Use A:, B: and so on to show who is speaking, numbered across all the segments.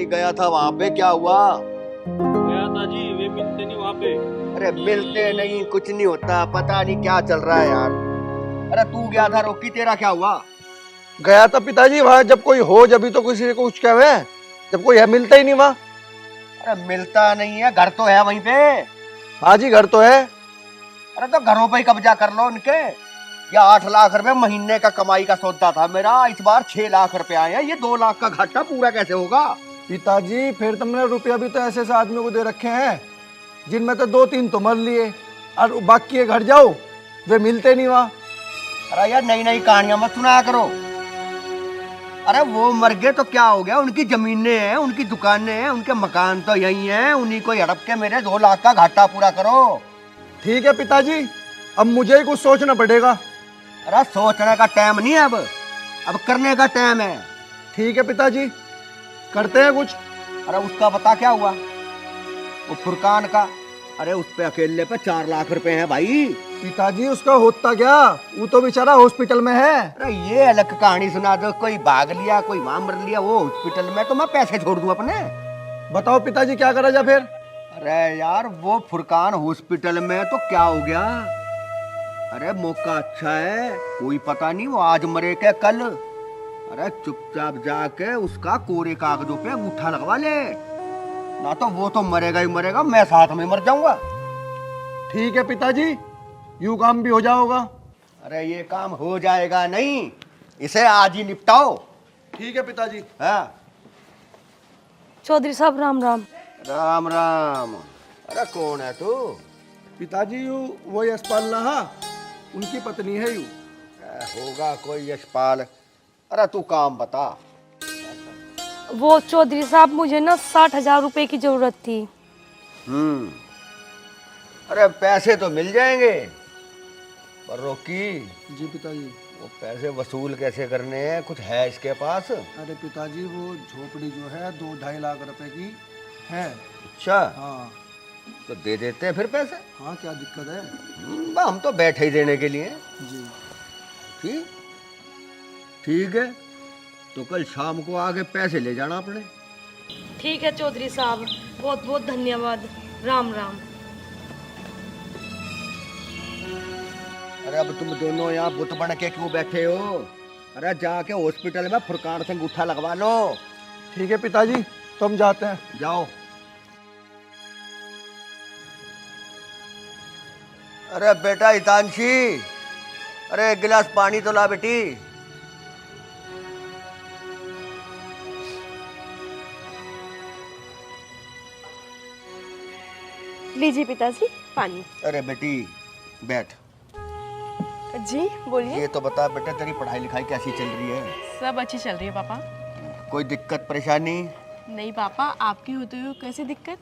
A: भाई गया था वहाँ पे, क्या हुआ?
B: गया था जी, वे मिलते नहीं वहाँ पे।
A: अरे मिलते नहीं, कुछ नहीं होता, पता नहीं क्या चल रहा है यार। अरे तू गया था रोकी, तेरा क्या हुआ?
C: गया था पिताजी वहां, जब कोई हो जब तो किसी को कुछ कहे, जब कोई है मिलता ही नहीं वहां।
A: अरे मिलता नहीं है, घर तो है वहीं पे।
C: हाँ जी घर तो है।
A: अरे तो घरों पे ही कब्जा कर लो उनके। या 8 लाख रुपए महीने का कमाई का सौदा था मेरा, इस बार 6 लाख रुपए आए हैं, ये 2 लाख का घाटा पूरा कैसे होगा?
C: पिताजी फिर तुमने रुपया भी तो ऐसे ऐसे आदमियों को दे रखे हैं जिनमें तो 2-3 तो मर लिए, और बाकी के घर जाओ वे मिलते नहीं वहां।
A: अरे यार नई नई कहानियां मत सुनाया करो। अरे वो मर गए तो क्या हो गया, उनकी जमीनें हैं, उनकी दुकानें हैं, उनके मकान तो यही हैं, उन्हीं को हड़प के मेरे 2 लाख का घाटा पूरा करो।
C: ठीक है पिताजी, अब मुझे ही कुछ सोचना पड़ेगा।
A: अरे सोचने का टाइम नहीं है अब करने का टाइम है।
C: ठीक है पिताजी, करते हैं कुछ।
A: अरे उसका बता क्या हुआ, वो फुरकान का? अरे उस पे अकेले पे 4 लाख रुपए हैं भाई।
C: पिताजी उसका होता क्या, वो तो बेचारा हॉस्पिटल में है।
A: अरे ये अलग कहानी सुना दो, कोई भाग लिया कोई वहां मर लिया, वो हॉस्पिटल में, तो मैं पैसे छोड़ दूं अपने?
C: बताओ पिताजी क्या करा जाए फिर।
A: अरे यार वो फुरकान हॉस्पिटल में तो क्या हो गया? अरे मौका अच्छा है, कोई पता नहीं वो आज मरे क्या कल। अरे चुपचाप जाके उसका कोरे कागजों पे अंगूठा लगवा ले, ना तो वो तो मरेगा ही मरेगा, मैं साथ में मर जाऊंगा।
C: ठीक है पिताजी, यूं काम भी हो जाओगा।
A: अरे ये काम हो जाएगा नहीं, इसे आज ही निपटाओ।
C: ठीक है पिताजी।
A: हाँ
D: चौधरी साहब राम राम।
A: राम राम। अरे कौन है तू?
C: पिताजी यू वो यशपाल नहा, उनकी पत्नी है यू।
A: होगा कोई यशपाल। अरे तू काम बता।
D: वो चौधरी साहब मुझे ना 60,000 रुपए की जरूरत थी।
A: अरे पैसे तो मिल जाएंगे, पर रोकी
C: जी पिताजी।
A: वो पैसे वसूल कैसे करने हैं, कुछ है इसके पास?
C: अरे पिताजी वो झोपड़ी जो है 2-2.5 लाख रुपए की है।
A: अच्छा
C: हाँ।
A: तो दे देते हैं फिर पैसे।
C: हाँ क्या दिक्कत है।
A: हम तो बैठे ही देने के लिए।
C: जी
A: ठीक ठीक है, तो कल शाम को आके पैसे ले जाना अपने।
D: ठीक है चौधरी साहब, बहुत बहुत धन्यवाद। राम राम।
A: अरे अब तुम दोनों यहाँ बुत बन के क्यों बैठे हो? अरे जाके हॉस्पिटल में फुरकान से अंगूठा लगवा लो।
C: ठीक है पिताजी, तो हम जाते हैं।
A: जाओ। अरे बेटा हितांशी, अरे एक गिलास पानी तो ला बेटी।
E: लीजिए पिताजी पानी।
A: अरे बेटी बैठ।
E: जी बोलिए।
A: ये तो बता बेटा, तेरी पढ़ाई लिखाई कैसी चल रही है?
E: सब अच्छी चल रही है पापा।
A: कोई दिक्कत परेशानी?
E: नहीं पापा, आपकी होते हुए कैसी दिक्कत?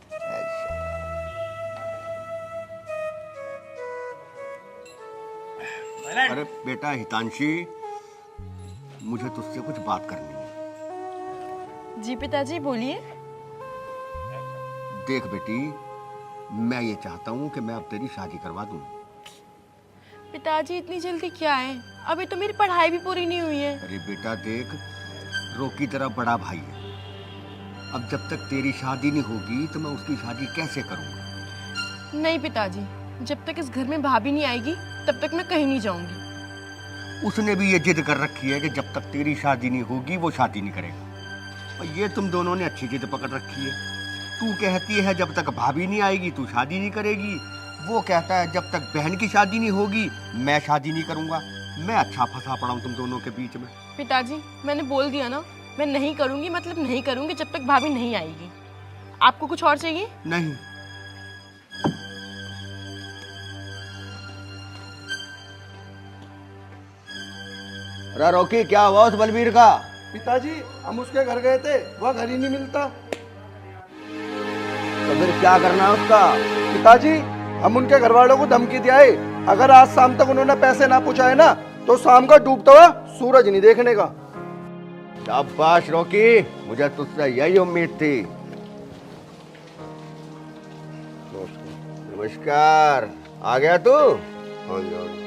A: अरे बेटा हितांशी, मुझे तुझसे कुछ बात करनी है।
E: जी पिताजी बोलिए।
A: देख बेटी, मैं ये चाहता हूँ कि मैं अब तेरी शादी करवा दूँ।
E: पिताजी इतनी जल्दी क्या है, अभी तो मेरी पढ़ाई भी पूरी नहीं हुई है।
A: अरे बेटा देख, रोकी तेरा बड़ा भाई है, अब जब तक तेरी शादी नहीं होगी तो मैं उसकी शादी कैसे करूँगा?
E: नहीं पिताजी, जब तक इस घर में भाभी नहीं आएगी तब तक मैं कहीं नहीं जाऊंगी।
A: उसने भी ये जिद कर रखी है कि जब तक तेरी शादी नहीं होगी वो शादी नहीं करेगा। और ये तुम दोनों ने अच्छी जिद पकड़ रखी है। तू कहती है जब तक भाभी नहीं आएगी तू शादी नहीं करेगी, वो कहता है जब तक बहन की शादी नहीं होगी मैं शादी नहीं करूंगा। मैं अच्छा फंसा पड़ा हूं तुम दोनों के बीच में।
E: पिताजी मैंने बोल दिया ना, मैं नहीं करूंगी मतलब नहीं करूंगी जब तक भाभी नहीं आएगी। आपको कुछ और चाहिए?
A: नहीं। अरे रोकी, क्या हुआ उस बलबीर का?
C: पिताजी हम उसके घर गए थे, वह घर ही नहीं मिलता।
A: तो फिर क्या करना है उसका?
C: पिताजी हम उनके घर वालों को धमकी दिया है, अगर आज शाम तक उन्होंने पैसे ना पहुंचाए ना तो शाम का डूबता हुआ सूरज नहीं देखने का।
A: शाबाश रोकी, मुझे तुझसे यही उम्मीद थी। नमस्कार, आ गया तू?
F: हाँ जी हाँ जी।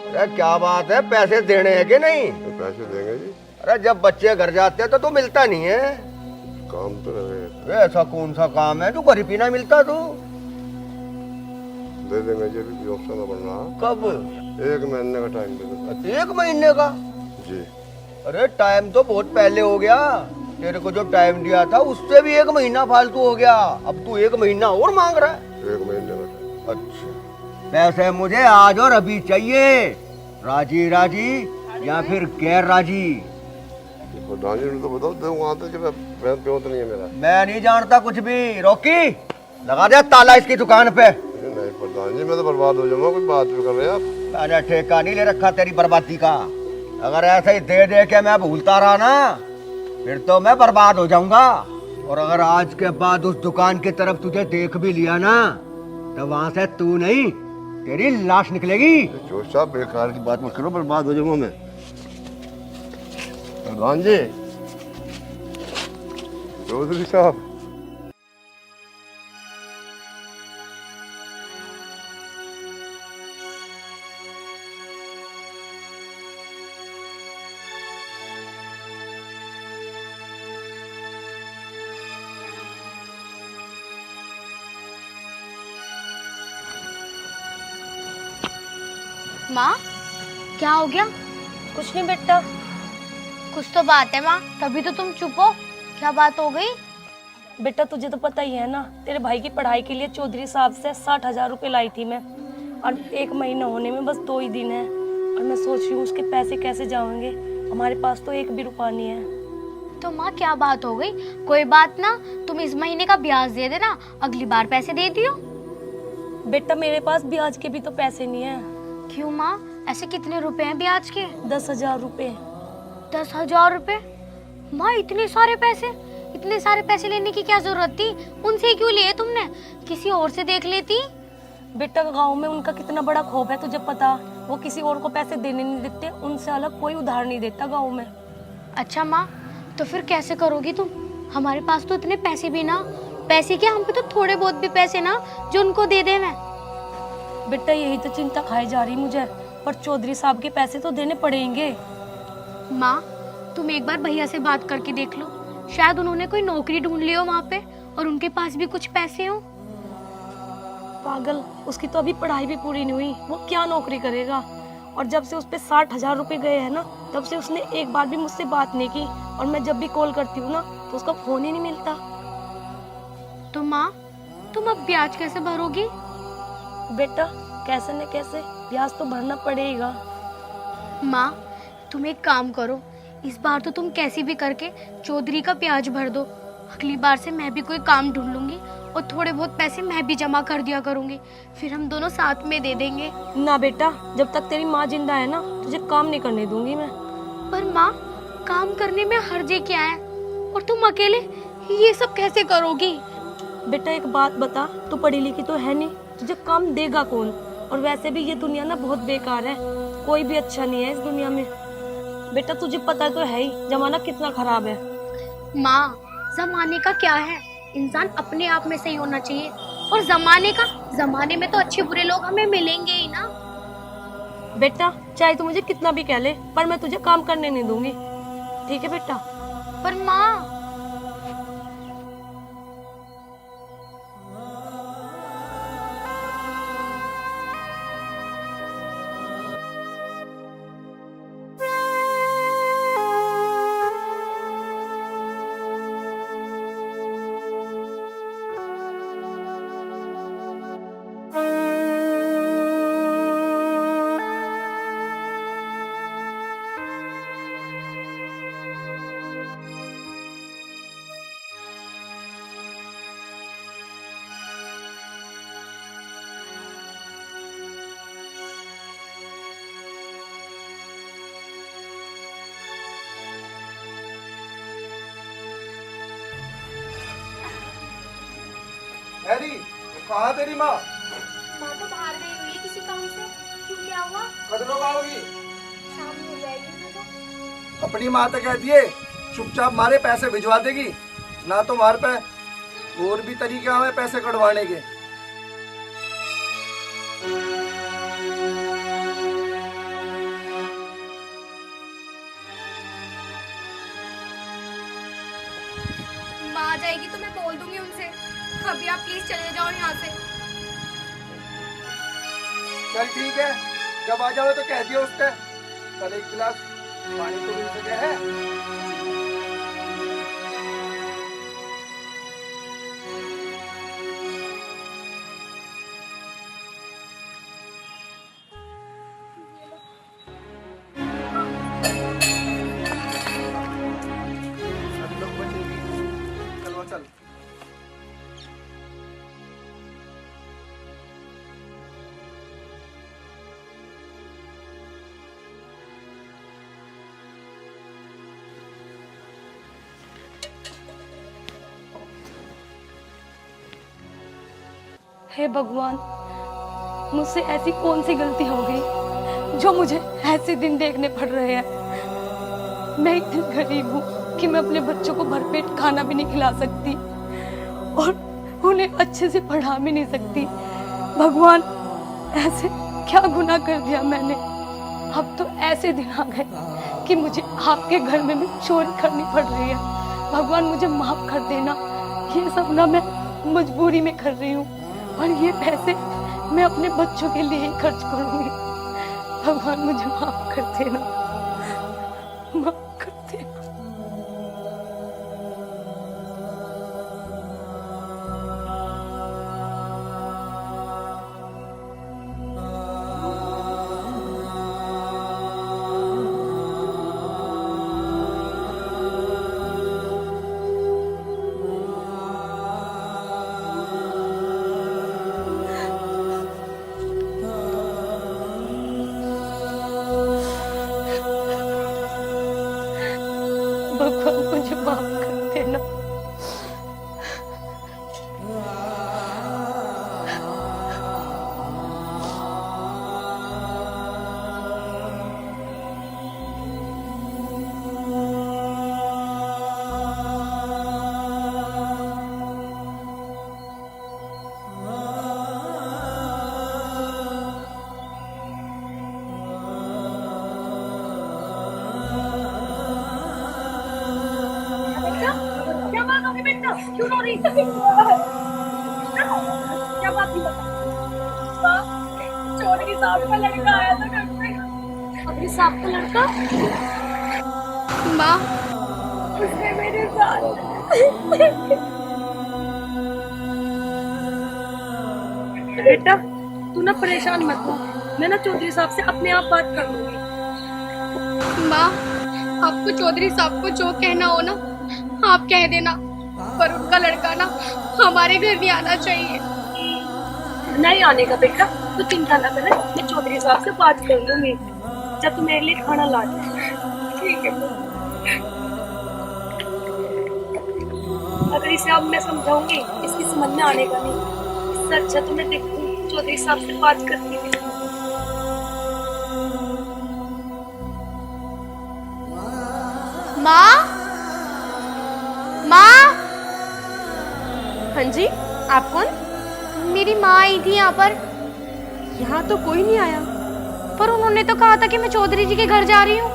A: अरे क्या बात है, पैसे देने हैं कि नहीं?
F: तो पैसे देंगे जी।
A: अरे जब बच्चे घर जाते हैं तो तू मिलता नहीं है।
F: काम तो रहे।
A: वे ऐसा कौन सा काम है जो घर ही पीना मिलता तो?
F: दे देंगे, ये भी ऑप्शन है बनना।
A: कब?
F: 1 महीने का टाइम दे दो।
A: 1 महीने का?
F: जी।
A: अरे टाइम तो बहुत पहले हो गया। तेरे को जो टाइम दिया था उससे भी 1 महीना फालतू हो गया। अब तू 1 महीना और मांग रहा है?
F: 1 महीने का टाइम।
A: अच्छा, पैसे मुझे आज और अभी चाहिए। राजी राजी या फिर गैर राजी?
F: प्रधान जी ने तो बताओ, दे वहाँ तो जब प्यों तो नहीं है मेरा।
A: मैं नहीं जानता कुछ भी। रॉकी, लगा दे ताला इसकी दुकान पे।
F: नहीं प्रधान जी, मैं तो बर्बाद हो जाऊंगा। कोई बात भी कर रहे हैं आप?
A: मैंने ठेका नहीं ले रखा तेरी बर्बादी का। अगर ऐसे ही दे दे के मैं भूलता रहा ना, फिर तो मैं बर्बाद हो जाऊंगा। और अगर आज के बाद उस दुकान की तरफ तुझे देख भी लिया ना, तो वहां से तू नहीं, तेरी लाश निकलेगी।
F: जोश साहब, बेकार की बात मत करो, बर्बाद हो जाऊंगा मैं। प्रधान जी, चौधरी साहब,
G: माँ, क्या हो गया?
D: कुछ नहीं बेटा।
G: कुछ तो बात है माँ, तभी तो तुम चुप हो। क्या बात हो गई?
D: बेटा तुझे तो पता ही है ना, तेरे भाई की पढ़ाई के लिए चौधरी साहब से 60,000 रुपए लाई थी मैं। और 1 महीना होने में बस 2 ही दिन है। और मैं सोच रही हूँ उसके पैसे कैसे जाएंगे। हमारे पास तो 1 भी रुपया नहीं है।
G: तो माँ क्या बात हो गई? कोई बात ना, तुम इस महीने का ब्याज दे देना, अगली बार पैसे दे दियो।
D: बेटा मेरे पास ब्याज के भी तो पैसे नहीं है।
G: क्यों माँ, ऐसे कितने रुपए हैं ब्याज के?
D: 10,000 रुपए।
G: 10,000 रुपए? माँ इतने सारे पैसे? इतने सारे पैसे लेने की क्या जरूरत थी? उनसे क्यों लिए तुमने? किसी और से देख लेती।
D: बेटा गांव में उनका कितना बड़ा खौफ है तुझे पता। वो किसी और को पैसे देने नहीं देते, उनसे अलग कोई उधार नहीं देता गांव में।
G: अच्छा माँ, तो फिर कैसे करोगी तुम? हमारे पास तो इतने पैसे भी ना। पैसे क्या, हम पे तो थोड़े बहुत भी पैसे ना जो उनको दे दे मैं।
D: बेटा यही तो चिंता खाई जा रही मुझे। पर चौधरी साहब के पैसे तो देने पड़ेंगे।
G: माँ, तुम एक बार भैया से बात करके देख लो। शायद उन्होंने कोई नौकरी ढूंढ ली हो वहाँ पे और उनके पास भी कुछ पैसे हो।
D: पागल, उसकी तो अभी पढ़ाई भी पूरी नहीं हुई, वो क्या नौकरी करेगा। और जब से उस पे 60,000 रुपए गए हैं ना, तब से उसने एक बार भी मुझसे बात नहीं की। और मैं जब भी कॉल करती हूँ ना, तो उसका फोन ही नहीं मिलता।
G: तो माँ, तुम अब ब्याज कैसे भरोगी?
D: बेटा कैसे न कैसे ब्याज तो भरना पड़ेगा।
G: माँ, तुम एक काम करो, इस बार तो तुम कैसे भी करके चौधरी का ब्याज भर दो। अगली बार से मैं भी कोई काम ढूंढ लूंगी और थोड़े बहुत पैसे मैं भी जमा कर दिया करूंगी। फिर हम दोनों साथ में दे देंगे।
D: ना बेटा, जब तक तेरी माँ जिंदा है ना, तुझे काम नहीं करने दूंगी मैं।
G: पर माँ, काम करने में हर्जे क्या है? और तुम अकेले ये सब कैसे करोगी?
D: बेटा एक बात बता, तू पढ़ी लिखी तो है नहीं, तुझे काम देगा कौन? और वैसे भी ये दुनिया ना बहुत बेकार है, कोई भी अच्छा नहीं है इस दुनिया में। बेटा तुझे पता तो है ही, जमाना कितना खराब है।
G: माँ, जमाने का क्या है, इंसान अपने आप में सही होना चाहिए। और जमाने में तो अच्छे बुरे लोग हमें मिलेंगे ही ना।
D: बेटा चाहे तू मुझे कितना भी कह ले, पर मैं तुझे काम करने नहीं दूंगी। ठीक है बेटा?
G: पर माँ,
C: हैरी, कहाँ है तेरी माँ?
G: माँ तो बाहर गई हुई है किसी काम से। क्यों, क्या हुआ?
C: कब लोग आओगी?
G: शाम हो जाएगी ना तो।
C: अपनी माँ तो कहती है चुपचाप मारे पैसे भिजवा देगी ना, तो मार पे और भी तरीके हमें पैसे कटवाने के।
G: माँ आएगी तो मैं बोल दूंगी उनसे। अभी आप प्लीज चले जाओ यहाँ से।
C: चल ठीक है, जब आ जाओ तो कह दियो उससे। कल एक गिलास पानी तो मिल सके है। सभी लोग बचेंगे। चलो चल।
D: हे भगवान, मुझसे ऐसी कौन सी गलती हो गई जो मुझे ऐसे दिन देखने पड़ रहे हैं। मैं इतनी गरीब हूँ कि मैं अपने बच्चों को भरपेट खाना भी नहीं खिला सकती और उन्हें अच्छे से पढ़ा भी नहीं सकती। भगवान, ऐसे क्या गुनाह कर दिया मैंने। अब तो ऐसे दिन आ गए कि मुझे आपके घर में भी चोरी करनी पड़ रही है। भगवान, मुझे माफ कर देना। ये सब ना मैं मजबूरी में कर रही हूँ और ये पैसे मैं अपने बच्चों के लिए ही खर्च करूंगी। भगवान, मुझे माफ कर देना, माफ कर देना। भगवान, मुझे माफ कर देना। क्या बात होगी बेटा? क्यों रो रही है? क्या बात थी बता। चोरी साहब का लड़का आया था घर पे। अभी साहब का लड़का?
G: माँ,
D: उसने मेरे साथ। बेटा, तू ना परेशान मत हो, मैं ना चौधरी साहब से अपने आप बात कर लूंगी।
G: माँ, आपको चौधरी साहब को जो कहना हो ना आप कह देना, पर उनका लड़का ना हमारे घर नहीं आना चाहिए।
D: नहीं आने का बेटा, तू चिंता ना कर, मैं चौधरी साहब से बात कर लूंगी जब तू मेरे लिए खाना ला दे। ठीक है। अगर इसे अब मैं समझाऊंगी इसकी समझ में आने का नहीं। इससे अच्छा तो मैं देखूं चौधरी साहब से बात करती हूँ।
G: माँ, माँ,
E: हाँ जी, आप कौन?
G: मेरी माँ आई थी यहाँ पर।
E: यहाँ तो कोई नहीं आया।
G: पर उन्होंने तो कहा था कि मैं चौधरी जी के घर जा रही हूँ।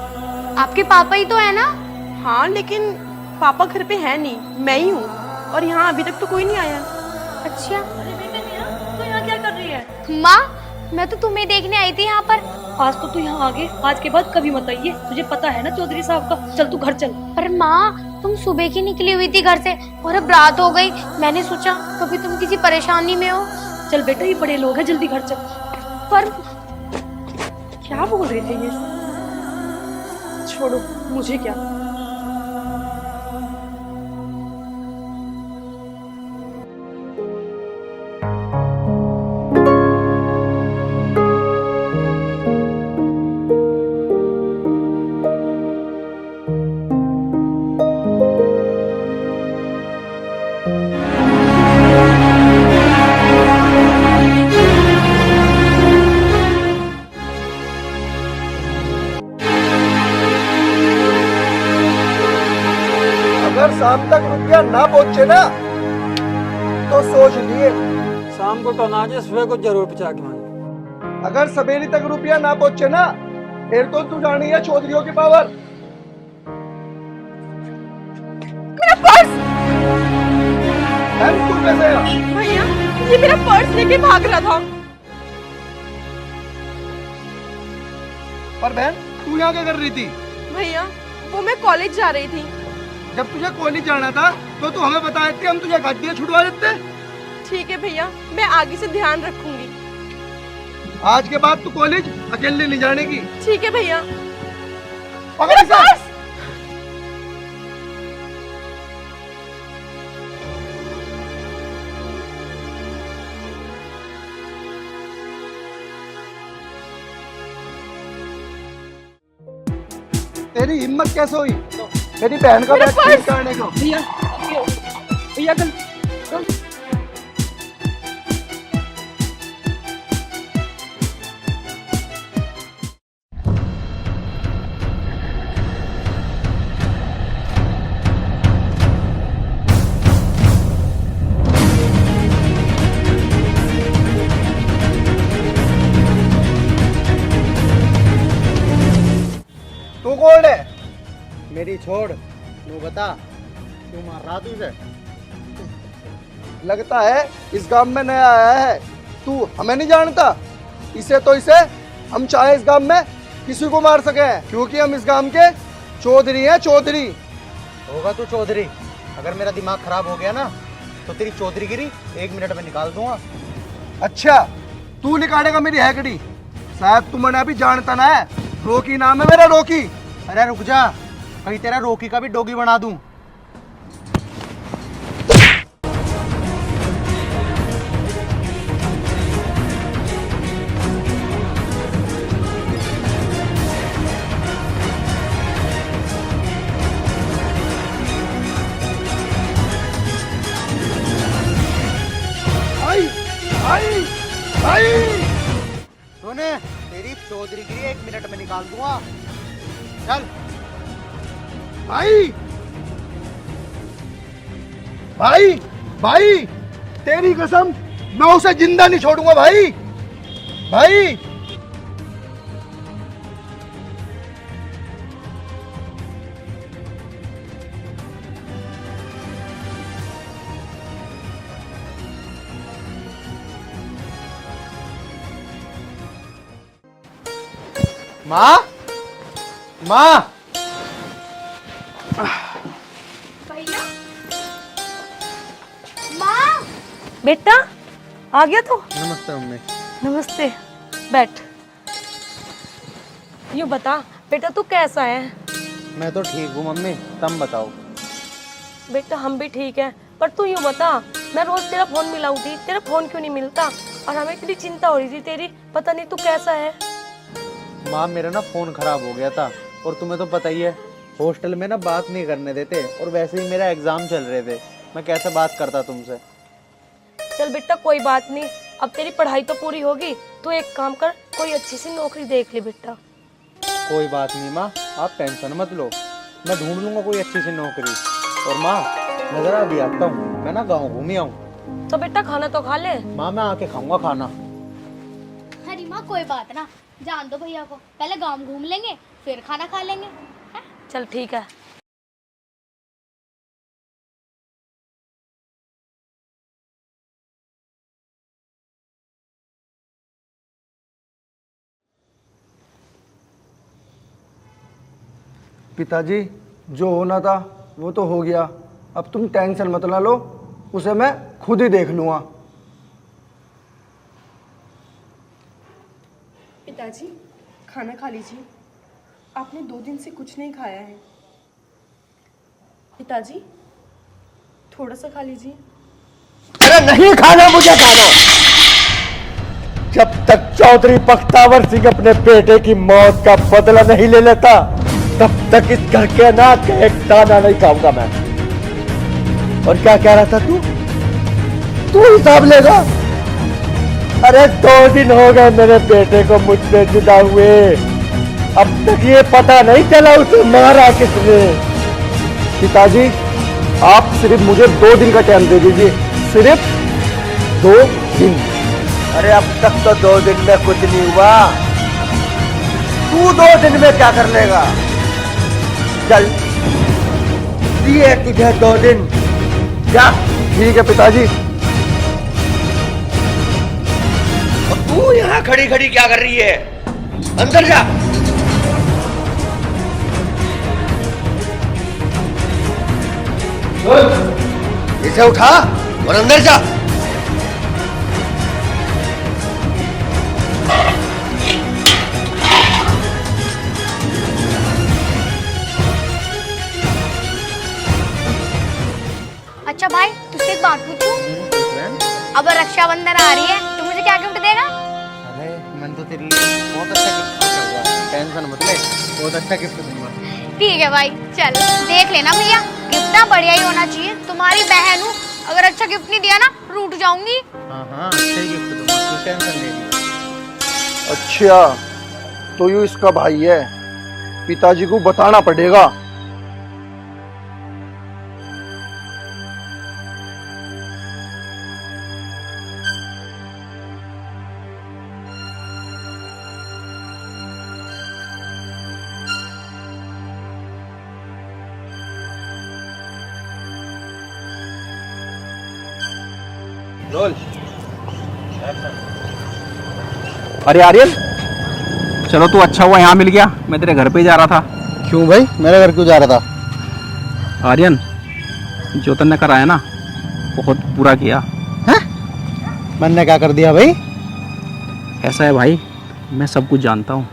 G: आपके पापा ही तो है ना?
E: हाँ, लेकिन पापा घर पे है नहीं, मैं ही हूँ और यहाँ अभी तक तो कोई नहीं आया।
G: अच्छा।
D: अरे बेटा मीरा, तू यहाँ क्या कर रही है?
G: माँ, मैं तो तुम्हें देखने आई थी यहाँ पर।
D: आज तो तू यहाँ आ गई, आज के बाद कभी मत आइए। तुझे पता है ना चौधरी साहब का। चल तू घर चल।
G: पर माँ, तुम सुबह की निकली हुई थी घर से और अब रात हो गई। मैंने सोचा कभी तुम किसी परेशानी में हो।
D: चल बेटा, ये बड़े लोग हैं, जल्दी घर चल।
G: पर
D: क्या बोल रहे थे ये? छोड़ो, मुझे क्या।
C: अगर शाम तक रुपया ना पहुंचे ना तो सोच लिए।
H: शाम को तो अनाज है, सुबह को जरूर पहुंचा के मांगे।
C: अगर सवेरे तक रुपया ना पहुंचे ना फिर तो तू जानी है चौधरियों की पावर।
E: मेरा पर्स!
C: तू कैसे आया?
E: भैया ये मेरा पर्स लेके भाग रहा था।
C: पर बहन तू यहाँ क्या कर रही थी?
E: भैया वो मैं कॉलेज जा रही थी।
C: जब तुझे कॉलेज जाना था तो तू हमें बता देती, हम तुझे गाड़ियाँ छुड़वा देते।
E: ठीक है भैया, मैं आगे से ध्यान रखूंगी।
C: आज के बाद तू कॉलेज अकेले नहीं जाने की।
E: ठीक है भैया।
C: पकड़ इसे। तेरी हिम्मत कैसे हुई तेरी बहन का बैग चोरी करने को?
E: भैया भैया कल
C: तू कौन है?
I: मेरी छोड़, तू बता क्यों मार रहा तुझे?
C: लगता है इस गांव में नया आया है, तू हमें नहीं जानता। इसे हम चाहे इस गांव में किसी को मार सके, क्योंकि हम इस गांव के चौधरी हैं, चौधरी।
I: होगा तू चौधरी, अगर मेरा दिमाग खराब हो गया ना तो तेरी चौधरीगिरी 1 मिनट में निकाल दूंगा।
C: अच्छा तू निकालेगा मेरी हैकड़ी? शायद तू मैंने अभी जानता ना है, रोकी नाम है मेरा, रोकी।
I: अरे रुक जा, कहीं तेरा रोकी का भी डोगी बना दूं।
C: आई आई आई
I: सुने, तेरी चौधरीगिरी 1 मिनट में निकाल दूंगा। चल
C: भाई भाई भाई, तेरी कसम मैं उसे जिंदा नहीं छोड़ूंगा भाई। भाई
I: माँ, माँ,
G: भैया माँ,
D: बेटा आ गया तू?
I: नमस्ते मम्मी।
D: नमस्ते, बैठ। यूँ बता बेटा तू कैसा है?
I: मैं तो ठीक हूँ मम्मी, तुम बताओ।
D: बेटा हम भी ठीक है, पर तू यूँ बता, मैं रोज तेरा फोन मिलाऊंगी, तेरा फोन क्यों नहीं मिलता? और हमें इतनी चिंता हो रही थी तेरी, पता नहीं तू कैसा है।
I: माँ मेरा ना फोन खराब हो गया था, और तुम्हें तो पता ही है हॉस्टल में ना बात नहीं करने देते, और वैसे ही मेरा एग्जाम चल रहे थे, मैं कैसे बात करता तुमसे।
D: चल बेटा कोई बात नहीं, अब तेरी पढ़ाई तो पूरी होगी, तू एक काम कर, कोई अच्छी सी नौकरी देख ले बेटा।
I: कोई बात नहीं माँ, आप टेंशन मत लो, मैं ढूंढ लूंगा कोई अच्छी सी नौकरी। और माँ मैं जरा अभी आता हूँ, मैं ना गाँव घूमी आऊँ।
D: तो बेटा खाना तो खा ले।
I: माँ मैं आके खाऊंगा खाना।
G: अरे माँ कोई बात ना, जान दो भैया को, पहले गांव घूम लेंगे फिर खाना खा लेंगे। हैं?
D: चल ठीक है।
C: पिताजी जो होना था वो तो हो गया, अब तुम टेंशन मत ना लो, उसे मैं खुद ही देख लूँगा।
E: पिताजी खाना खा लीजिए, आपने 2 दिन से कुछ नहीं खाया है। पिताजी थोड़ा सा खा लीजिए।
A: अरे नहीं खाना मुझे खाना। जब तक चौधरी बख्तावर सिंह अपने बेटे की मौत का बदला नहीं ले लेता, तब तक इस घर के अनाज का एक दाना नहीं खाऊंगा मैं। और क्या कह रहा था तू हिसाब लेगा? अरे 2 दिन हो गए मेरे बेटे को मुझसे जुदा हुए, अब तक ये पता नहीं चला उसे मारा किसने। पिताजी आप सिर्फ मुझे 2 दिन का टाइम दे दीजिए, सिर्फ 2 दिन। अरे अब तक तो 2 दिन में कुछ नहीं हुआ, तू 2 दिन में क्या कर लेगा? चल दिए तुझे 2 दिन, जा
C: ठीक है पिताजी।
A: और तू यहाँ खड़ी खड़ी क्या कर रही है? अंदर जा। इसे उठा और अंदर जा।
G: अच्छा भाई, तुझसे एक बात पूछूं? अब रक्षाबंधन आ रही है, तू मुझे क्या गिफ्ट देगा?
I: अरे मैंने तो तेरे लिए बहुत अच्छा गिफ्ट सोचा हुआ है, टेंशन मत ले, बहुत अच्छा गिफ्ट दूंगा।
G: ठीक है भाई, चल देख लेना भैया, गिफ्ट ना बढ़िया ही होना चाहिए। तुम्हारी बहन हूँ, अगर अच्छा गिफ्ट नहीं दिया ना रूठ जाऊंगी।
I: हाँ हाँ, अच्छा ही गिफ्ट दूंगा, तू टेंशन ले ली।
C: अच्छा, तो यू इसका भाई है, पिताजी को बताना पड़ेगा।
J: अरे आर्यन, चलो तू अच्छा हुआ यहाँ मिल गया, मैं तेरे घर पे ही जा रहा था।
I: क्यों भाई, मेरे घर क्यों जा रहा था?
J: आर्यन, जो तन्ने कराया ना बहुत बुरा किया।
I: मैंने क्या कर दिया भाई?
J: ऐसा है भाई, मैं सब कुछ जानता हूँ।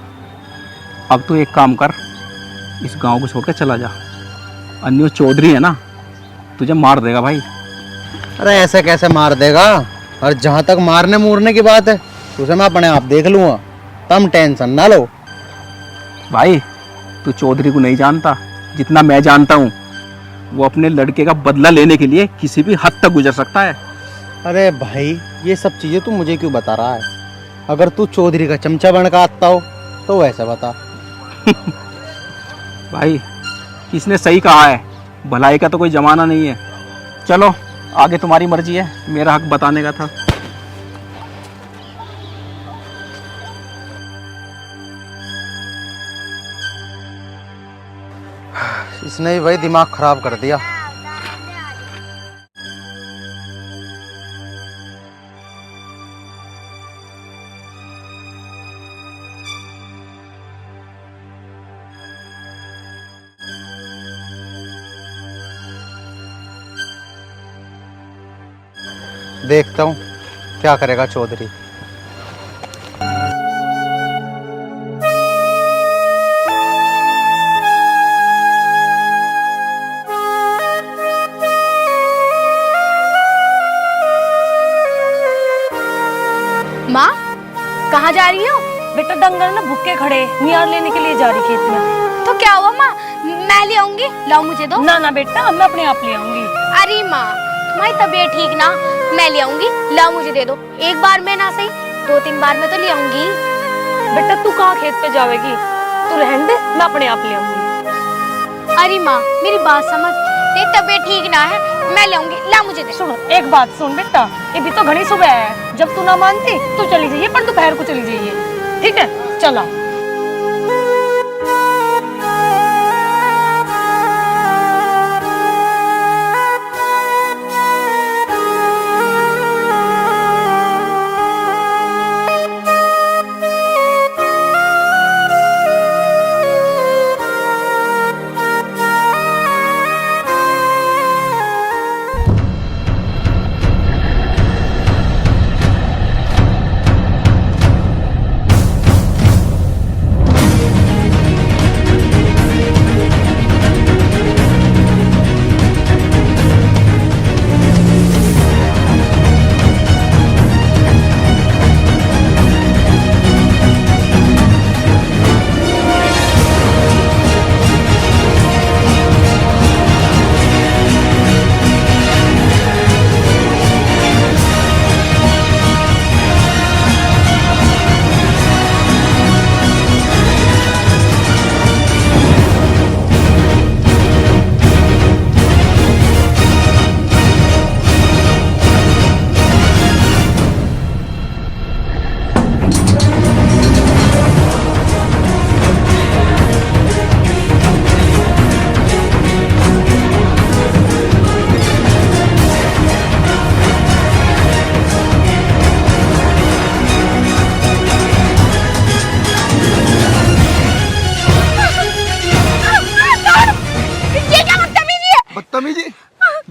J: अब तू एक काम कर, इस गांव को छोड़कर चला जा। अन्य चौधरी है ना, तुझे मार देगा भाई।
I: अरे ऐसे कैसे मार देगा? और जहाँ तक मारने मूरने की बात है, उसे मैं अपने आप देख लूँगा, तुम टेंशन ना लो।
J: भाई तू चौधरी को नहीं जानता, जितना मैं जानता हूँ। वो अपने लड़के का बदला लेने के लिए किसी भी हद तक गुजर सकता है।
I: अरे भाई, ये सब चीज़ें तू मुझे क्यों बता रहा है? अगर तू चौधरी का चमचा बन का आता हो तो वैसे बता।
J: भाई किसने सही कहा है, भलाई का तो कोई जमाना नहीं है। चलो आगे तुम्हारी मर्जी है, मेरा हक बताने का था।
I: इसने ही भाई दिमाग खराब कर दिया। देखता हूँ क्या करेगा चौधरी।
G: माँ, कहाँ जा रही हो?
D: बेटा डंगर ना भूखे खड़े, नियार लेने के लिए जा रही खेत में।
G: तो क्या हुआ माँ, मैं ले आऊंगी, लाओ मुझे दो।
D: ना ना बेटा, मैं अपने आप ले आऊंगी।
G: अरे माँ, तुम्हारी तबीयत ठीक ना, मैं ले आऊंगी, लाओ मुझे दे दो। एक बार में ना सही, 2-3 बार में तो ले आऊंगी।
D: बेटा तू कहाँ खेत पे जाएगी, तू रहने दे, मैं अपने आप ले आऊंगी।
G: अरे माँ, मेरी बात समझ, तेरी तबीयत ठीक ना है, मैं ले आऊंगी, ला मुझे दे।
D: सुन एक बात सुन बेटा, ये भी तो घनी सुबह है, जब तू ना मानती तो चली जाइए, पर दोपहर को चली जाइए, ठीक है? चला।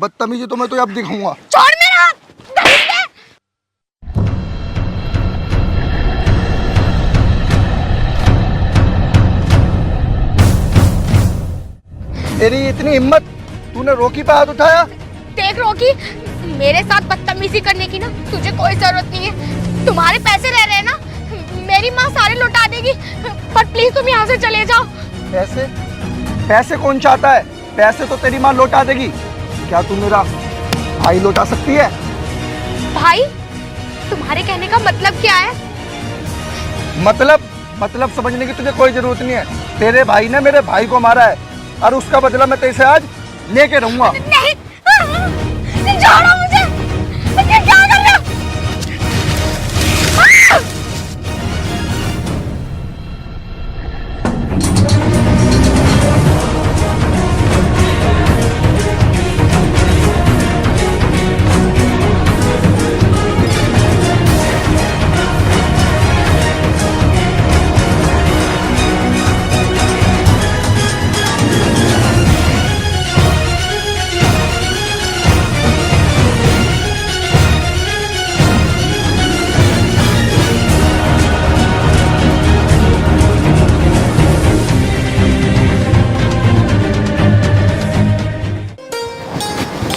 C: बदतमीजी तो मैं तो अब दिखाऊंगा।
G: छोड़ मेरा हाथ, दहेज दे।
C: तेरी इतनी हिम्मत, तूने रोकी पे हाथ उठाया।
G: देख रॉकी, मेरे साथ बदतमीजी करने की ना तुझे कोई जरूरत नहीं है। तुम्हारे पैसे रह रहे हैं ना, मेरी माँ सारे लौटा देगी, पर प्लीज तुम यहाँ से चले जाओ।
C: पैसे? पैसे कौन चाहता है? पैसे तो तेरी माँ लौटा देगी। क्या तू मेरा भाई लौटा सकती है?
G: भाई, तुम्हारे कहने का मतलब क्या है?
C: मतलब समझने की तुझे कोई जरूरत नहीं है। तेरे भाई ने मेरे भाई को मारा है और उसका बदला मैं तेरे से आज लेके रहूंगा।
G: नहीं, छोड़ो मुझे। ये क्या कर रहे हो?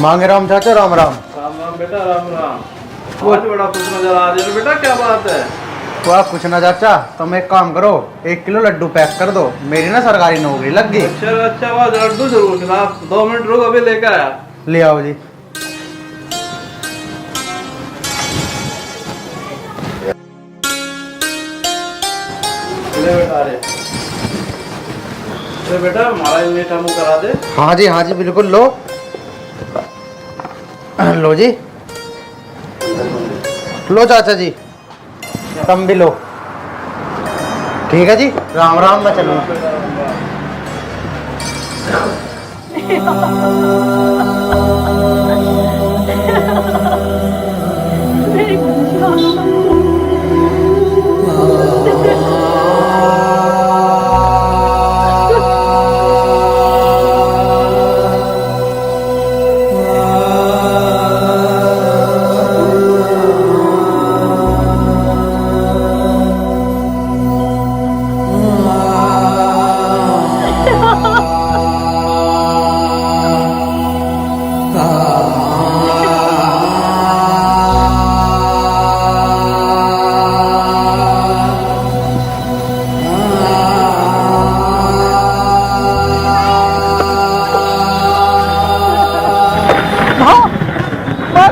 I: मांगे राम चाचा, राम राम।
B: राम राम बेटा, राम राम। आज बड़ा खुश नजर आ रहे हो बेटा, क्या बात है?
I: तो आप कुछ ना चाचा, तुम एक काम करो, 1 किलो लड्डू पैक कर दो, मेरी ना सरकारी नौकरी लग गई।
B: अच्छा बात, लड्डू जरूर खिला। 2 मिनट रुक, अभी लेकर आया।
I: ले आओ जी।
B: ले बेटा, अरे बेटा हमारा मीठा मुँह करा दे।
I: हाँ जी बिल्कुल। लो जी, लो चाचा जी, तुम भी लो। ठीक है जी, राम राम, मैं चलूँ।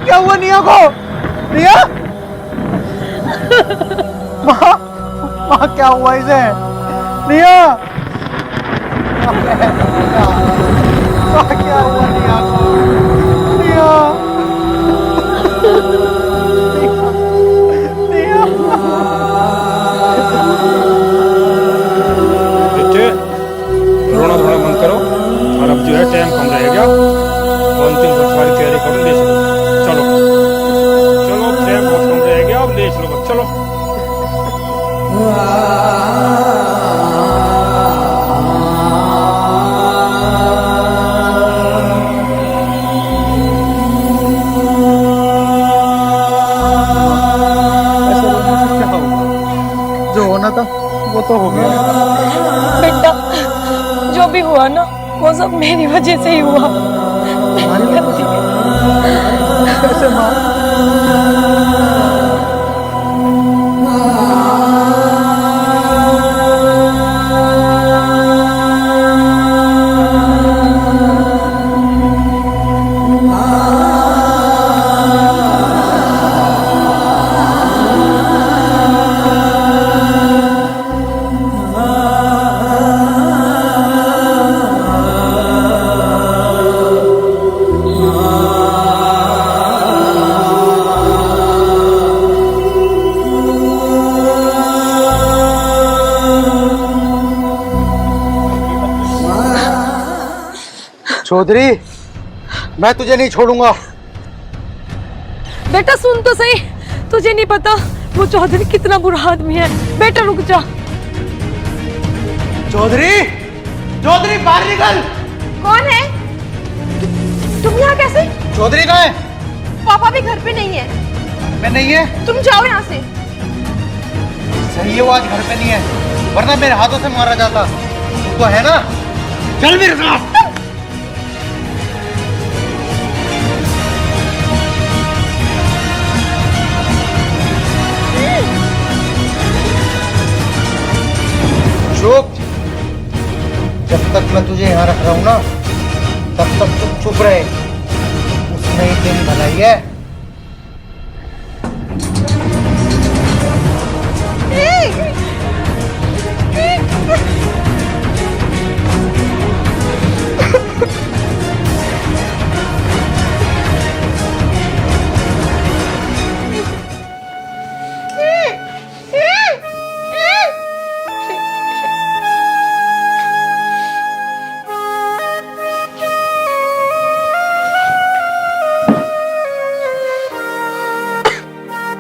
C: क्या हुआ निया को? निया? माँ क्या हुआ इसे? निया? माँ क्या हुआ निया को? निया? निया?
B: बच्चे रोना थोड़ा बंद करो, और अब जो है टाइम कम रह गया, अंतिम सारी तैयारी करो, ले चलो। चलो टाइम बहुत कम रह गया, अब ले चलो, चलो।
C: जो होना था वो तो हो गया।
D: बेटा, जो भी हुआ ना, वो सब मेरी वजह से ही हुआ।
C: कैसे माँ? चौधरी, मैं तुझे नहीं छोड़ूंगा।
D: बेटा सुन तो सही, तुझे नहीं पता वो चौधरी कितना बुरा आदमी है। बेटा रुक जा।
I: चौधरी, चौधरी बाहर निकल।
G: कौन है? तुम यहाँ कैसे?
I: चौधरी कहाँ है?
E: पापा भी घर पे नहीं है।
I: मैं नहीं है?
E: तुम जाओ यहाँ से।
I: सही है, वो आज घर पे नहीं है, वरना मेरे हाथों से मारा जाता। तो है ना? चल मेरे साथ। चुप। जब तक मैं तुझे यहाँ रख रहा हूँ ना, तब तक तुम चुप रहे। उसमें ही तेरी भलाई है।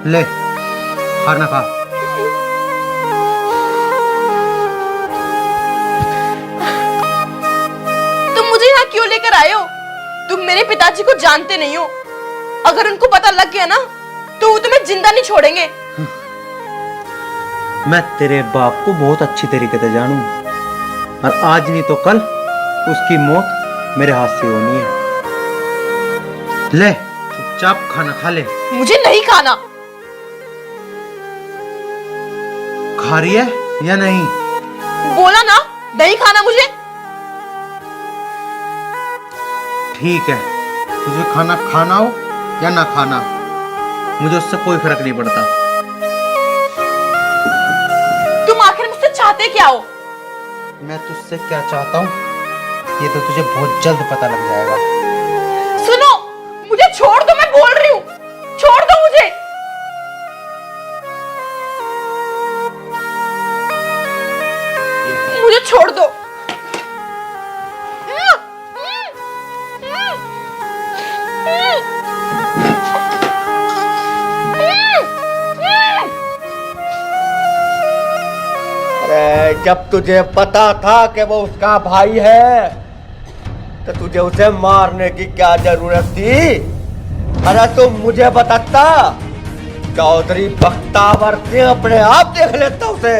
I: ले, खाना खा।
E: तुम मुझे यहाँ क्यों लेकर आए हो? तुम मेरे पिताजी को जानते नहीं हो। अगर उनको पता लग गया ना तो वो तुम्हें जिंदा नहीं छोड़ेंगे।
I: मैं तेरे बाप को बहुत अच्छी तरीके से जानूं, और आज नहीं तो कल उसकी मौत मेरे हाथ से होनी है। ले, चुपचाप खाना खा ले।
E: मुझे नहीं खाना।
I: खा रही है या नहीं?
E: बोला ना नहीं खाना मुझे।
I: ठीक है, तुझे खाना खाना हो या ना खाना, मुझे उससे कोई फर्क नहीं पड़ता।
E: तुम आखिर मुझसे चाहते क्या हो?
I: मैं तुझसे क्या चाहता हूँ ये तो तुझे बहुत जल्द पता लग जाएगा।
E: सुनो, मुझे छोड़ दो, मैं बोल रही हूँ। छोड़ दो मुझे। मुझे छोड़ दो।
A: अरे जब तुझे पता था कि वो उसका भाई है तो तुझे उसे मारने की क्या जरूरत थी? अरे तुम मुझे बताता, चौधरी बख्तावर से अपने आप देख लेता उसे।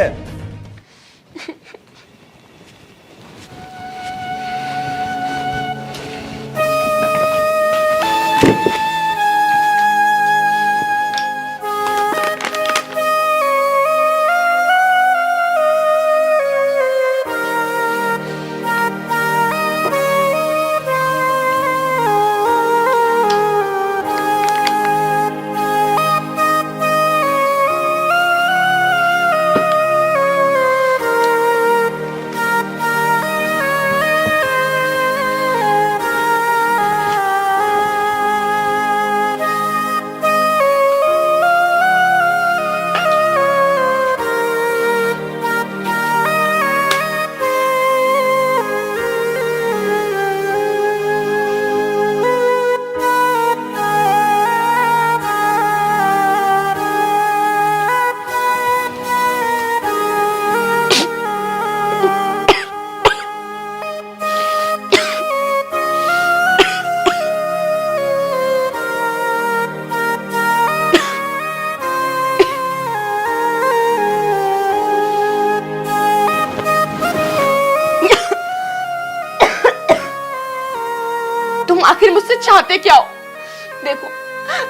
E: आखिर मुझसे चाहते क्या हो? देखो,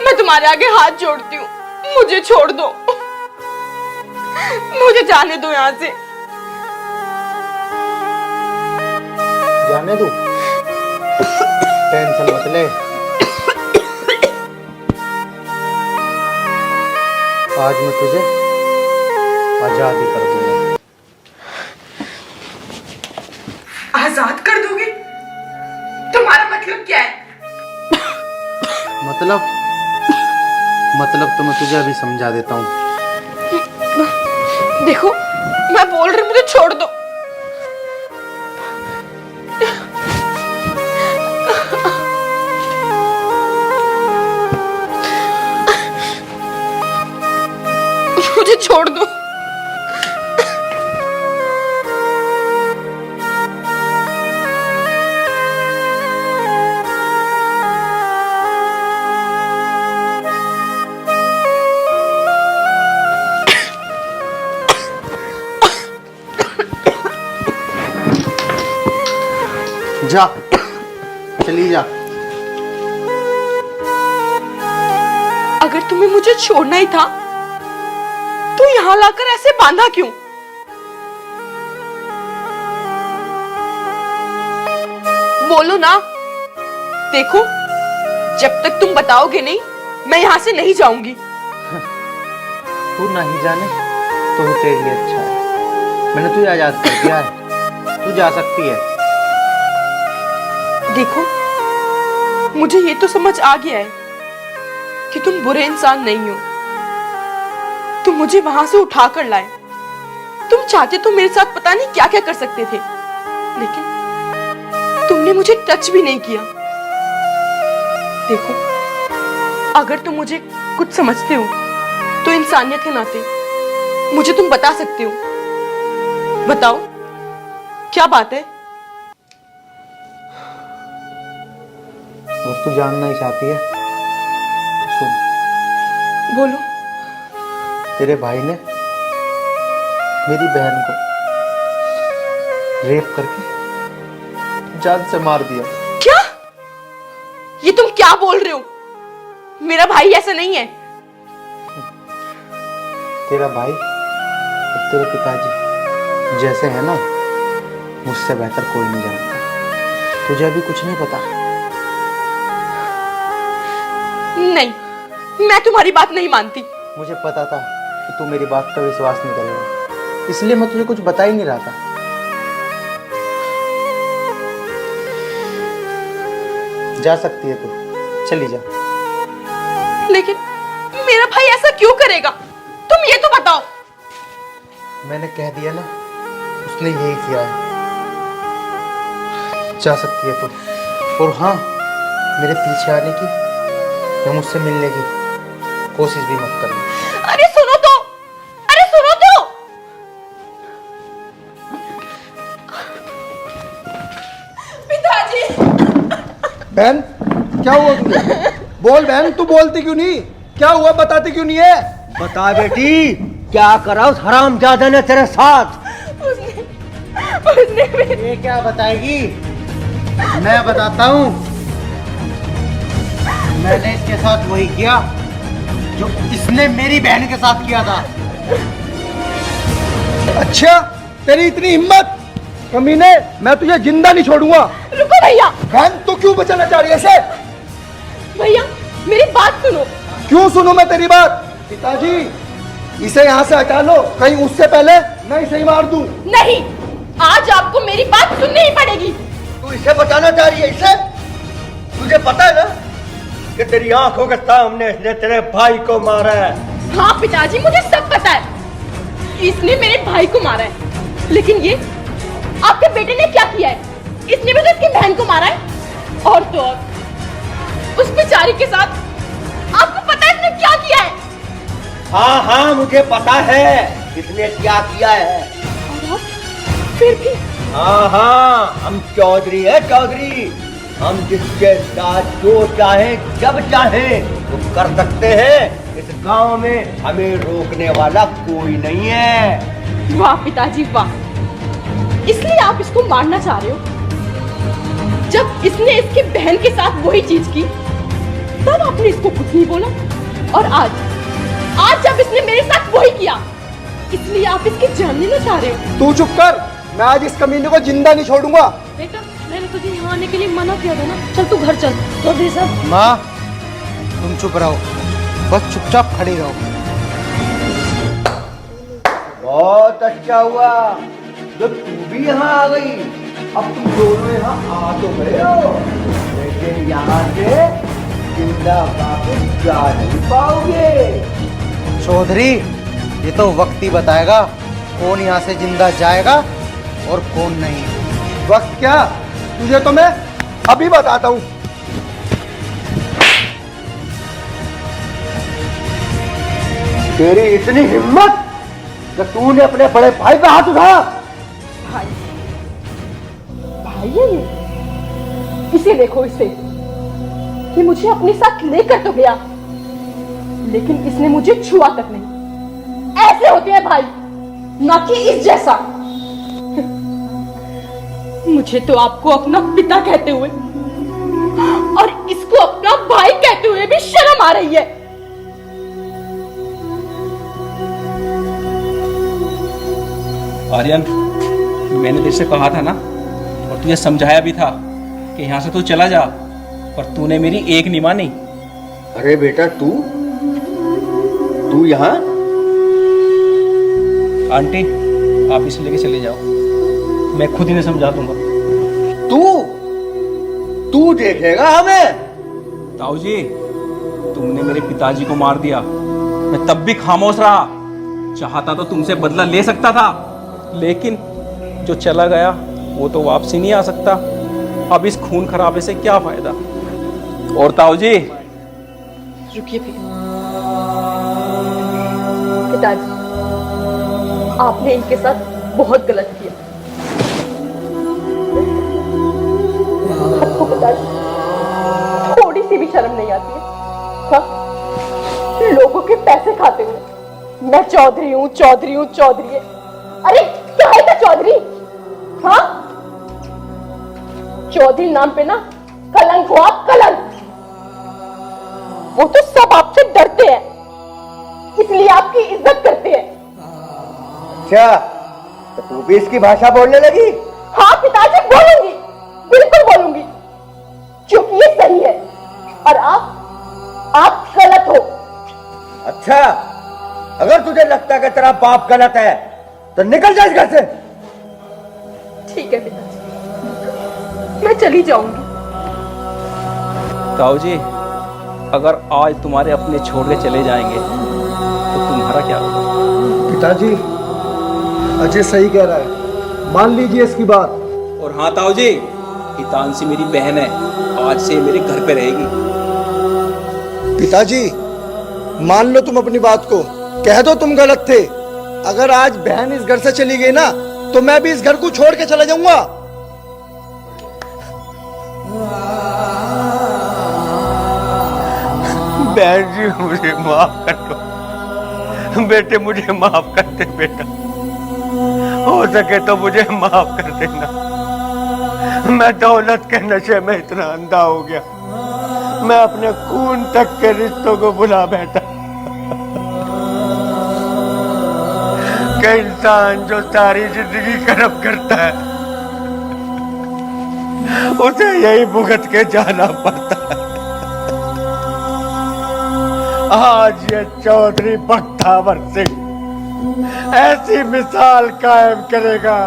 E: मैं तुम्हारे आगे हाथ जोड़ती हूँ, मुझे छोड़ दो। मुझे जाने दो यहाँ से।
I: जाने दो? टेंशन मत ले, आज मैं तुझे आजाद ही कर दूंगा।
E: आजाद कर दोगे? तुम्हारा मतलब क्या है?
I: मतलब तो मैं तुझे अभी समझा देता हूँ।
E: देखो, मैं बोल रही हूँ, मुझे छोड़ दो। मुझे छोड़ दो।
I: जा, चली जा।
E: अगर तुम्हें मुझे छोड़ना ही था तो यहां लाकर ऐसे बांधा क्यों? बोलो ना। देखो, जब तक तुम बताओगे नहीं मैं यहां से नहीं जाऊंगी।
I: तू नहीं जाने तो ही तेरे लिए अच्छा है। मैंने तुझे आजाद कर दिया है, तू जा सकती है।
E: देखो, मुझे ये तो समझ आ गया है कि तुम बुरे इंसान नहीं हो। तुम मुझे वहां से उठा कर लाए। तुम चाहते तो मेरे साथ पता नहीं क्या क्या कर सकते थे, लेकिन तुमने मुझे टच भी नहीं किया। देखो, अगर तुम मुझे कुछ समझते हो तो इंसानियत के नाते मुझे तुम बता सकते हो। बताओ, क्या बात है?
I: और तू जानना ही चाहती है तो सुन।
E: बोलो।
I: तेरे भाई ने मेरी बहन को रेप करके जान से मार दिया।
E: क्या? ये तुम क्या बोल रहे हो? मेरा भाई ऐसा नहीं है।
I: तेरा भाई और तेरे पिताजी जैसे है ना, मुझसे बेहतर कोई नहीं जानता। तुझे अभी कुछ नहीं पता।
E: नहीं, मैं तुम्हारी बात नहीं मानती।
I: मुझे पता था कि तू मेरी बात का विश्वास नहीं करेगा, इसलिए मैं तुझे कुछ बता ही नहीं रहा था। जा सकती है तू, चली जा।
E: लेकिन मेरा भाई ऐसा क्यों करेगा? तुम ये तो बताओ।
I: मैंने कह दिया ना, उसने यही किया है। जा सकती है तू। और हाँ, मेरे पीछे आने की या मुझसे मिलने की कोशिश भी मत करना।
E: अरे सुनो तो, अरे सुनो तो। पिताजी।
C: बहन, क्या हुआ तुझे? बोल बहन, तू बोलती क्यों नहीं? क्या हुआ, बताती क्यों नहीं है?
A: बता बेटी, क्या करा उस हरामजादा ने तेरे साथ?
I: ये क्या बताएगी? मैं बताता हूँ। मैंने इसके साथ वही किया जो इसने मेरी बहन के साथ किया था।
C: अच्छा, तेरी इतनी हिम्मत? कमीने, मैं तुझे जिंदा नहीं छोड़ूंगा।
E: रुको भैया।
C: बहन, तू क्यों बचाना चाह रही है इसे?
E: भैया, मेरी बात सुनो।
C: क्यों सुनूं मैं तेरी बात? पिताजी, इसे यहाँ से हटा लो, कहीं उससे पहले मैं इसे ही मार दूं।
E: नहीं, आज आपको मेरी बात सुननी ही पड़ेगी।
A: तू इसे बचाना चाह रही है? इसे? तुझे पता है ना कि तेरी आंखों के सामने इसने तेरे भाई को मारा है।
E: हाँ पिताजी, मुझे सब पता है। इसने मेरे भाई को मारा है, लेकिन ये आपके बेटे ने क्या किया है? इसने भी तो इसकी बहन को मारा है। और तो और, उस बेचारी के साथ आपको पता है इसने क्या किया है?
A: हाँ हाँ, मुझे पता है इसने क्या किया है।
E: और आप फिर भी?
A: हाँ हाँ, हम चौधरी है, चौधरी। हम जिसके साथ जो चाहे जब चाहे वो कर सकते हैं। इस गांव में हमें रोकने वाला कोई नहीं है।
E: वाह पिताजी वाह, इसलिए आप इसको मारना चाह रहे हो? जब इसने इसकी बहन के साथ वही चीज की तब आपने इसको कुछ नहीं बोला, और आज जब इसने मेरे साथ वही किया इसलिए आप इसकी जान लेना चाह रहे हो?
C: तू चुप कर, मैं आज इस कमीने को जिंदा नहीं छोड़ूंगा।
D: बेटा, मैंने तुझे यहाँ आने के लिए मना किया था ना। चल तू घर चल। चौधरी साहब।
I: माँ, तुम चुप रहो, बस चुपचाप खड़ी रहो।
A: बहुत अच्छा हुआ जब तू भी यहाँ आ गई। अब तुम दोनों यहाँ आ तो गए हो, लेकिन यहाँ से जिंदा वापस जा नहीं पाओगे।
I: चौधरी, ये तो वक्त ही बताएगा कौन यहाँ से जिंदा जाएगा और कौन नहीं।
C: वक्त क्या, तुझे तो मैं अभी बताता हूँ।
A: तेरी इतनी हिम्मत कि तूने अपने बड़े भाई पे हाथ उठाया?
E: भाई है ये? इसे देखो, इसे। ये मुझे अपने साथ लेकर तो गया, लेकिन इसने मुझे छुआ तक नहीं। ऐसे होते हैं भाई, ना कि इस जैसा। मुझे तो आपको अपना पिता कहते हुए और इसको अपना भाई कहते हुए भी शर्म आ रही है।
J: आर्यन, मैंने तेरे से कहा था ना, और तुझे समझाया भी था कि यहाँ से तू चला जा, पर तूने मेरी एक नहीं मानी।
A: अरे बेटा तू यहाँ?
J: आंटी, आप इसे लेके चले जाओ, मैं खुद इन्हें समझा दूंगा।
A: तू देखेगा हमें?
J: ताऊ जी, तुमने मेरे पिताजी को मार दिया, मैं तब भी खामोश रहा। चाहता तो तुमसे बदला ले सकता था, लेकिन जो चला गया वो तो वापसी नहीं आ सकता। अब इस खून खराबे से क्या फायदा। और ताऊ जी,
E: रुकिए पिताजी, आपने इनके साथ बहुत गलत किया। आपको पिताजी थोड़ी सी भी शर्म नहीं आती है? हाँ? लोगों के पैसे खाते हुए मैं चौधरी हूँ, चौधरी हूँ, चौधरी है। अरे क्या है था चौधरी? हाँ, चौधरी नाम पे ना कलंक हो आप, कलंक। वो तो सब आपसे डरते हैं, इसलिए आपकी इज्जत करते हैं।
A: अच्छा, तो तू भी इसकी भाषा बोलने लगी?
E: हाँ पिताजी, बोलूंगी, बिल्कुल बोलूंगी, क्योंकि ये सही है और आप गलत हो।
A: अच्छा, अगर तुझे लगता है कि तेरा बाप गलत है तो निकल जा इस घर से।
E: ठीक है पिताजी, मैं चली जाऊंगी।
J: ताऊ जी, अगर आज तुम्हारे अपने छोड़ के चले जाएंगे तो तुम्हारा क्या होगा?
C: पिताजी, अजय सही कह रहा है, मान लीजिए इसकी बात।
J: और हाँ ताऊ जी, हितांशी मेरी बहन है, आज से मेरे घर पे रहेगी।
C: पिताजी, मान लो तुम अपनी बात को, कह दो तुम गलत थे। अगर आज बहन इस घर से चली गई ना, तो मैं भी इस घर को छोड़ के चला जाऊंगा।
A: बहन जी, मुझे माफ कर दो। बेटे, मुझे माफ कर दे बेटा, हो सके तो मुझे माफ कर देना। मैं दौलत के नशे में इतना अंधा हो गया, मैं अपने खून तक के रिश्तों को भुला बैठा। कि इंसान जो सारी जिंदगी कर्म करता है उसे यही भुगत के जाना पड़ता है। आज ये चौधरी बख्तावर सिंह ऐसी मिसाल कायम करेगा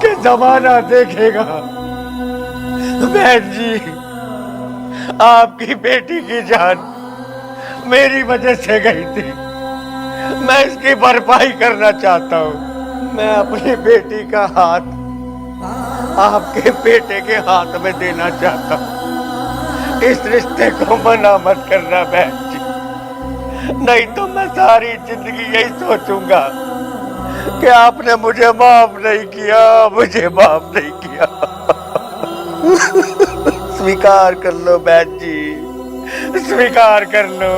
A: कि जमाना देखेगा। बहन जी, आपकी बेटी की जान मेरी वजह से गई थी, मैं इसकी भरपाई करना चाहता हूँ। मैं अपनी बेटी का हाथ आपके बेटे के हाथ में देना चाहता हूँ। इस रिश्ते को मना मत करना बहन जी, नहीं तो मैं सारी जिंदगी यही सोचूंगा कि आपने मुझे माफ नहीं किया, मुझे माफ नहीं किया। स्वीकार कर लो बहन जी, स्वीकार कर लो।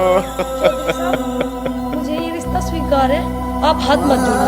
D: मुझे ये रिश्ता स्वीकार है, आप हाथ मत जोड़ो।